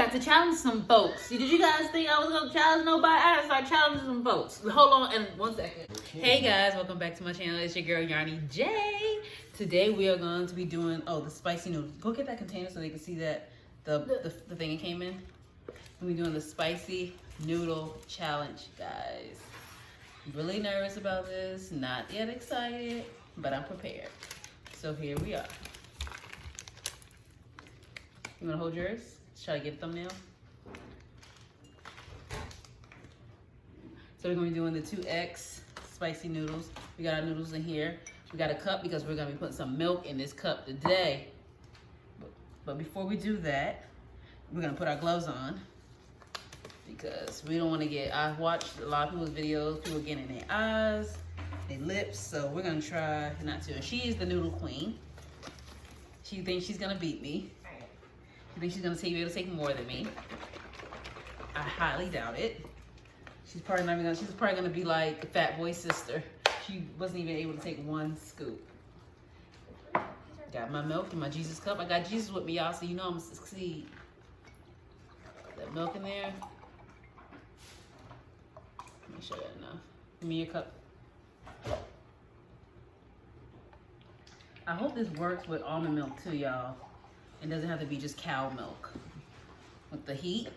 got to challenge some folks. Did you guys think I was going to challenge nobody? I had to start challenging some folks. Hold on and 1 second. Hey guys, welcome back to my channel. It's your girl Yarnij. Today we are going to be doing, the spicy noodles. Go get that container so they can see that the thing it came in. We're doing the spicy noodle challenge, guys. I'm really nervous about this, not yet excited, but I'm prepared. So here we are. You wanna hold yours? Try to get a thumbnail. So we're gonna be doing the 2X spicy noodles. We got our noodles in here. We got a cup because we're gonna be putting some milk in this cup today. But before we do that, we're gonna put our gloves on because we don't wanna get, I've watched a lot of people's videos, people getting in their eyes, their lips, so we're gonna try not to. And she is the noodle queen. She thinks she's gonna beat me. She thinks she's gonna be able to take more than me. I highly doubt it. She's probably gonna be like the Fat Boy's sister. She wasn't even able to take 1 scoop. Got my milk in my Jesus cup. I got Jesus with me, y'all, so you know I'm gonna succeed. That milk in there. Make sure that's enough. Give me your cup. I hope this works with almond milk too, y'all. It doesn't have to be just cow milk. With the heat.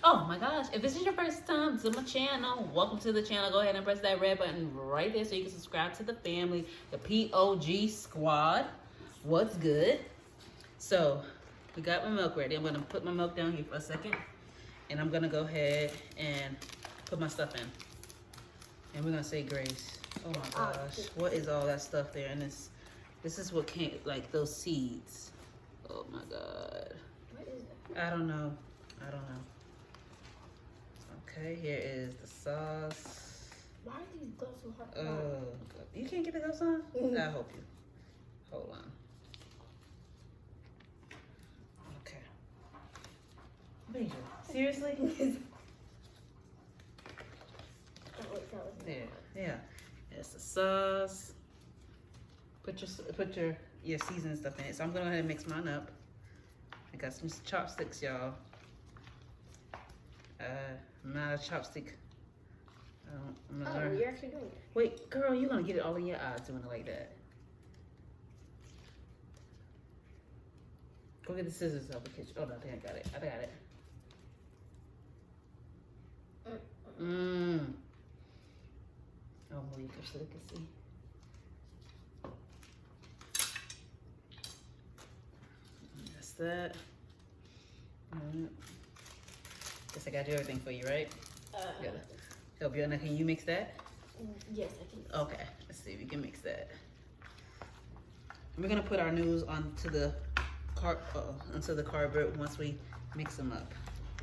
Oh my gosh, if this is your first time to my channel, welcome to the channel. Go ahead and press that red button right there so you can subscribe to the family, the POG squad. What's good? So, we got my milk ready. I'm gonna put my milk down here for a second. And I'm gonna go ahead and put my stuff in. And we're gonna say grace. Oh my gosh, what is all that stuff there? And this is what came, like those seeds. Oh my God. What is it? I don't know. Okay, here is the sauce. Why are these gloves so hard? Oh, God. You can't get the gloves on? I hope you. Hold on. Okay. Major. Seriously? There. Yeah. It's the sauce. Put your seasoning stuff in it. So I'm gonna go ahead and mix mine up. I got some chopsticks, y'all. I'm not a chopstick. You're actually doing it. Wait, girl, you're gonna get it all in your eyes doing it like that. Go get the scissors out of the kitchen. Oh no, I think I got it. Oh, move you so they can see. That's that. Guess I gotta do everything for you, right? Gotta help you. Now, can you mix that? Yes, I can. Okay, let's see if we can mix that. We're gonna put our noodles onto the cardboard once we mix them up.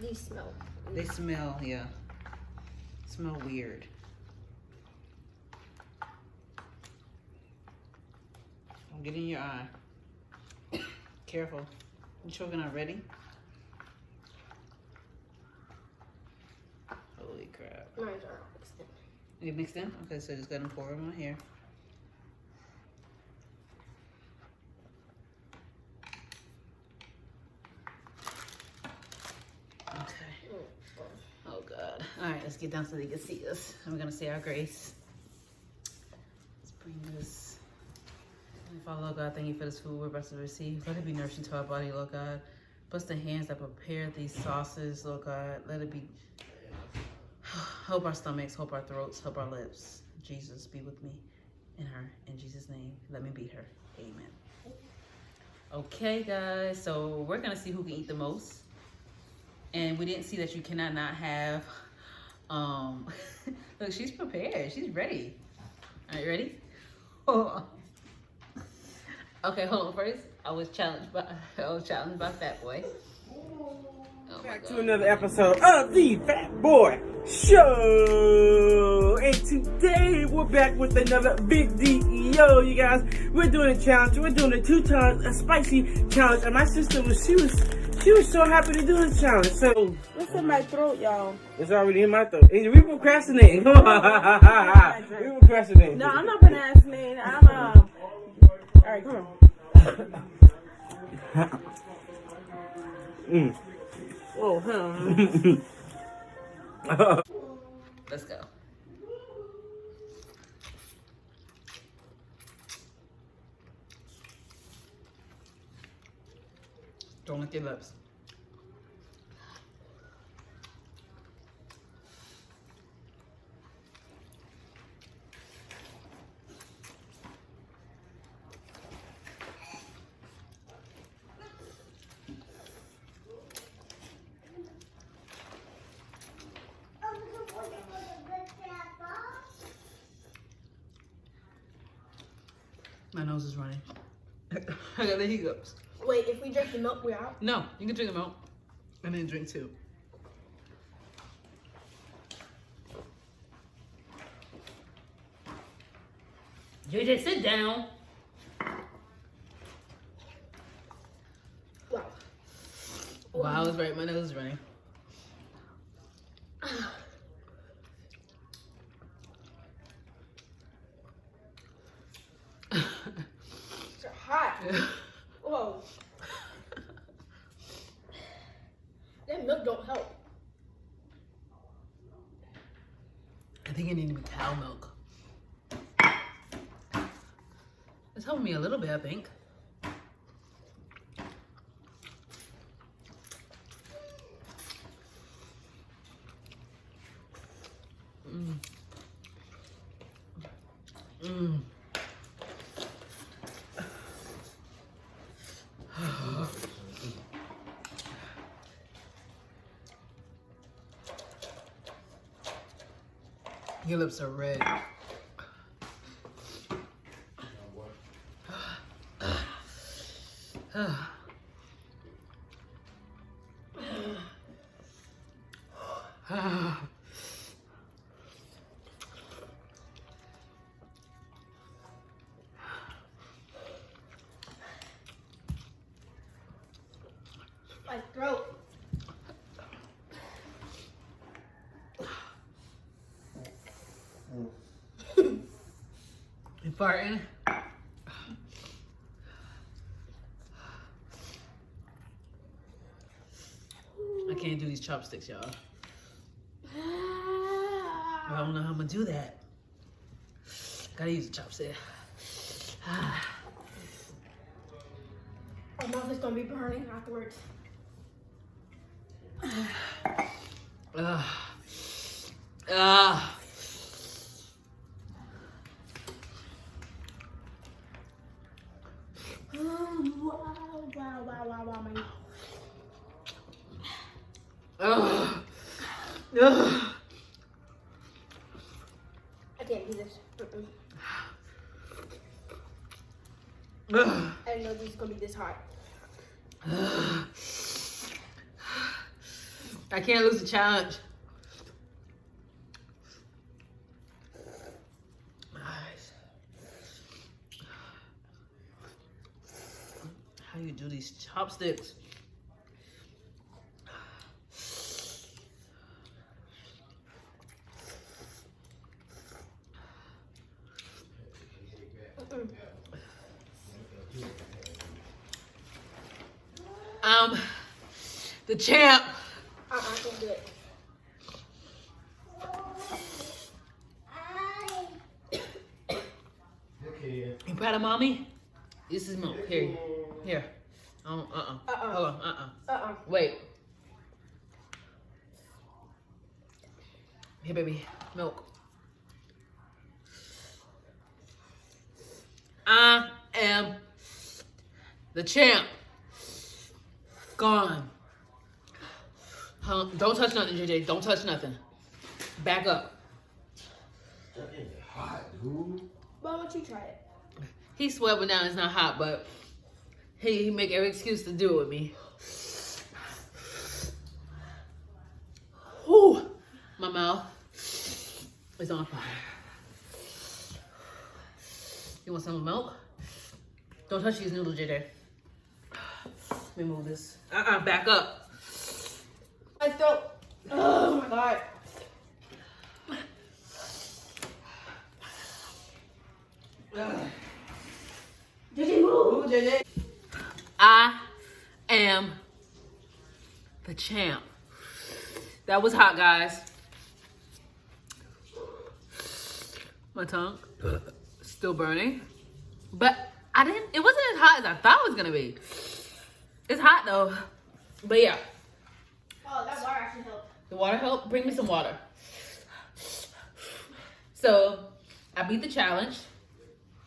These smell. They smell, yeah. Smell weird. Don't get in your eye. Careful. You sure we're not ready? Holy crap. Mine's already mixed in. You mixed in? Okay, so just go ahead and pour them on here. Okay. Oh God. Alright, let's get down so they can see us. And we're gonna say our grace. Let's bring this. Father, Lord God, thank you for this food we're about to receive. Let it be nourishing to our body, Lord God. Bless the hands that prepare these sauces, Lord God. Let it be, help our stomachs, help our throats, help our lips. Jesus, be with me and her. In Jesus' name, let me beat her. Amen. Okay, guys, so we're going to see who can eat the most. And we didn't see that you cannot not have, look, she's prepared. She's ready. All right, ready? Oh. Okay, hold on. First, I was challenged by Fat Boy. Oh Back to another episode of the Fat Boy Show, and today we're back with another video, you guys. We're doing a challenge. We're doing a 2 times a spicy challenge, and my sister she was so happy to do this challenge. So It's in my throat, y'all. it's already in my throat. We procrastinating. We procrastinating. No, I'm not procrastinating. All right, come on. Let's go. Don't lick your lips. My nose is running. I got the hiccups. Wait, if we drink the milk, we're out? No, you can drink the milk and then drink too. JJ, sit down. Wow. Wow, it's right. My nose is running. It's hot. Whoa. That milk don't help. I think it needs to be cow milk. It's helping me a little bit, I think. Your lips are red. My throat. You farting? I can't do these chopsticks, y'all. I don't know how I'm gonna do that. Gotta use a chopstick. My mouth is gonna be burning afterwards. Wow, my I can't do this. I didn't know this was gonna be this hot. I can't lose the challenge. How you do these chopsticks? The champ. I can't do it. You proud of mommy? This is milk. Here. Here. Hold on. Wait. Here, baby. Milk. I am the champ. Gone. Don't touch nothing, JJ. Don't touch nothing. Back up. It's hot, dude. Why don't you try it? He swear, but now it's not hot, but he make every excuse to do it with me. Whew. My mouth is on fire. You want some milk? Don't touch these noodles, JJ. Let me move this. Back up. My throat. Oh my god. JJ, move. JJ. I am the champ. That was hot, guys. My tongue still burning. But it wasn't as hot as I thought it was gonna be. It's hot though. But yeah. Oh, that water actually helped. The water helped? Bring me some water. So I beat the challenge.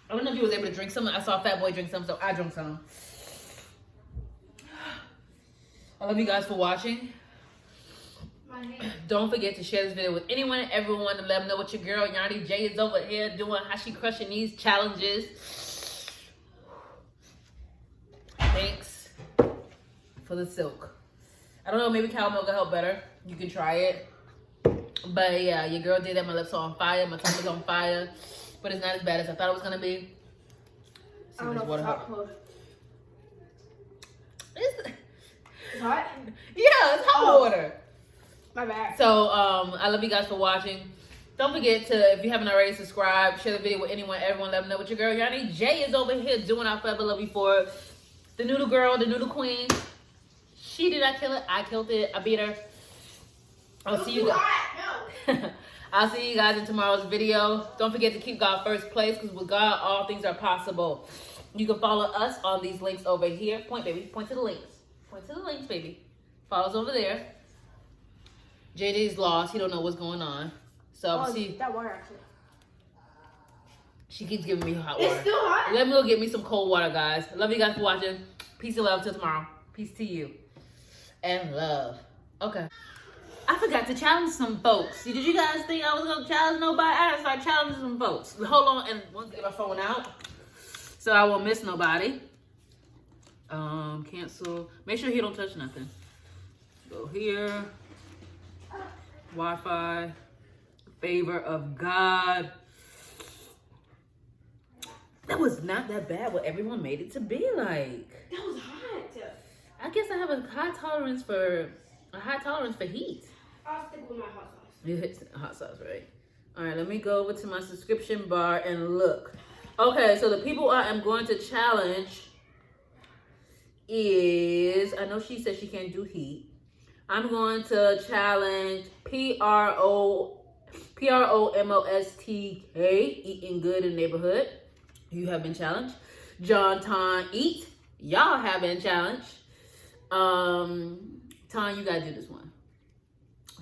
I don't know if you was able to drink some. I saw Fat Boy drink some, so I drank some. I love you guys for watching. Don't forget to share this video with anyone and everyone to let them know what your girl Yarnij J is over here doing, how she crushing these challenges. Thanks for the silk. I don't know, maybe cow milk will help better. You can try it. But yeah, your girl did that. My lips are on fire. My tongue is on fire. But it's not as bad as I thought it was going to be. I don't know if it's hot cold. It's hot? Yeah, it's hot water. My bad. So, I love you guys for watching. Don't forget to, if you haven't already, subscribe, share the video with anyone, everyone. Let them know what your girl Yarnij J is over here doing. I'll forever love you for it. The noodle girl, the noodle queen. She did not kill it. I killed it. I beat her. I'll see you guys. No. I'll see you guys in tomorrow's video. Don't forget to keep God first place, because with God, all things are possible. You can follow us on these links over here. Point, baby. Point to the links. Point to the links, baby. Follow us over there. JJ's lost. He don't know what's going on. So see. That water actually. She keeps giving me hot water. It's still hot. Let me go get me some cold water, guys. Love you guys for watching. Peace and love till tomorrow. Peace to you. And love. Okay. I forgot to challenge some folks. Did you guys think I was going to challenge nobody? I had to start challenging some folks. Hold on, and once I get my phone out, so I won't miss nobody. Cancel. Make sure he don't touch nothing. Go here. Wi-Fi. Favor of God. That was not that bad what everyone made it to be like. That was hot. I guess I have a high tolerance for heat. I'll stick with my hot sauce. You hit hot sauce, right? All right, let me go over to my subscription bar and look. Okay, so the people I am going to challenge is, I know she said she can't do heat. I'm going to challenge PROMOSTK, eating good in the neighborhood. You have been challenged. John Ton Eat, y'all have been challenged. Ton, you gotta do this one.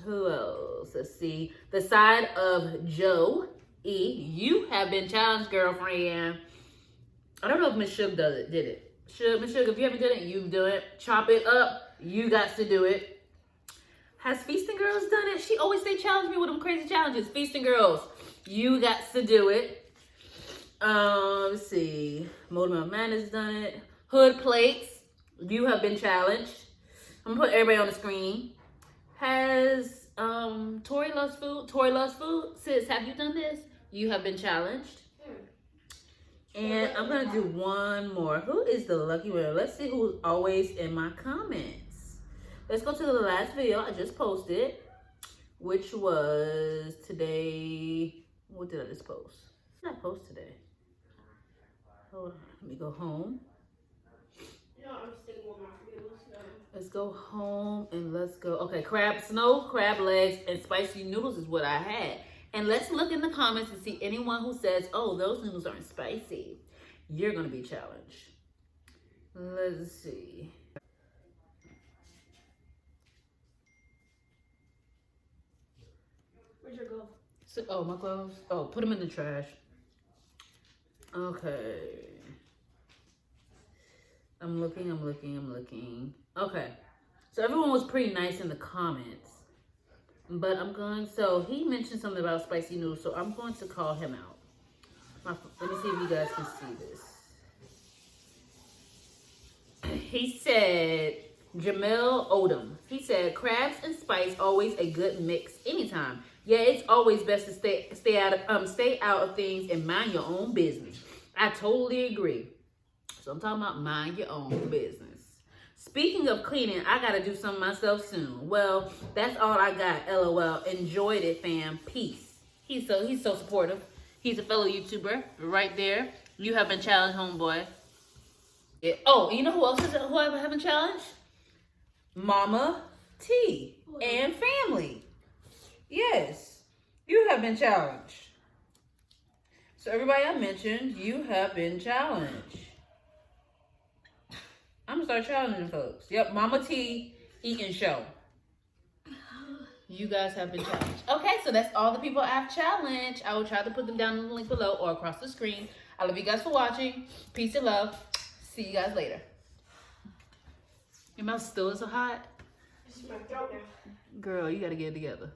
Who else? Let's see. The Side of Joe E. You have been challenged, girlfriend. I don't know if Miss Suge did it. Miss Suge, if you haven't done it, you do it. Chop it up. You got to do it. Has Feasting Girls done it? She always say challenge me with them crazy challenges. Feasting Girls, you got to do it. Let's see. Moldman Man has done it. Hood Plates, you have been challenged. I'm gonna put everybody on the screen. Has Tori Loves Food? Tori Loves Food. Sis, have you done this? You have been challenged. And I'm gonna do one more. Who is the lucky winner? Let's see who's always in my comments. Let's go to the last video I just posted, which was today. What did I just post? What did I post today? Hold on, let me go home. No, I'm sticking with my videos. Let's go home and let's go. Okay, snow crab legs and spicy noodles is what I had. And let's look in the comments and see anyone who says, oh, those noodles aren't spicy. You're going to be challenged. Let's see. Where'd your glove? So, oh, my gloves. Oh, put them in the trash. Okay. I'm looking. Okay. So everyone was pretty nice in the comments. But so he mentioned something about spicy noodles, so I'm going to call him out. Let me see if you guys can see this. He said, Jamil Odom. He said, crabs and spice, always a good mix anytime. Yeah, it's always best to stay out of things and mind your own business. I totally agree. So I'm talking about mind your own business. Speaking of cleaning, I got to do some myself soon. Well, that's all I got. LOL. Enjoyed it, fam. Peace. He's so supportive. He's a fellow YouTuber right there. You have been challenged, homeboy. Yeah. Oh, you know who else who I haven't challenged? Mama T, and family. Yes, you have been challenged. So everybody I mentioned, you have been challenged. I'm gonna start challenging folks. Yep, Mama T, eating show. You guys have been challenged. Okay, so that's all the people I've challenged. I will try to put them down in the link below or across the screen. I love you guys for watching. Peace and love. See you guys later. Your mouth still is so hot? This is my throat now. Girl, you gotta get it together.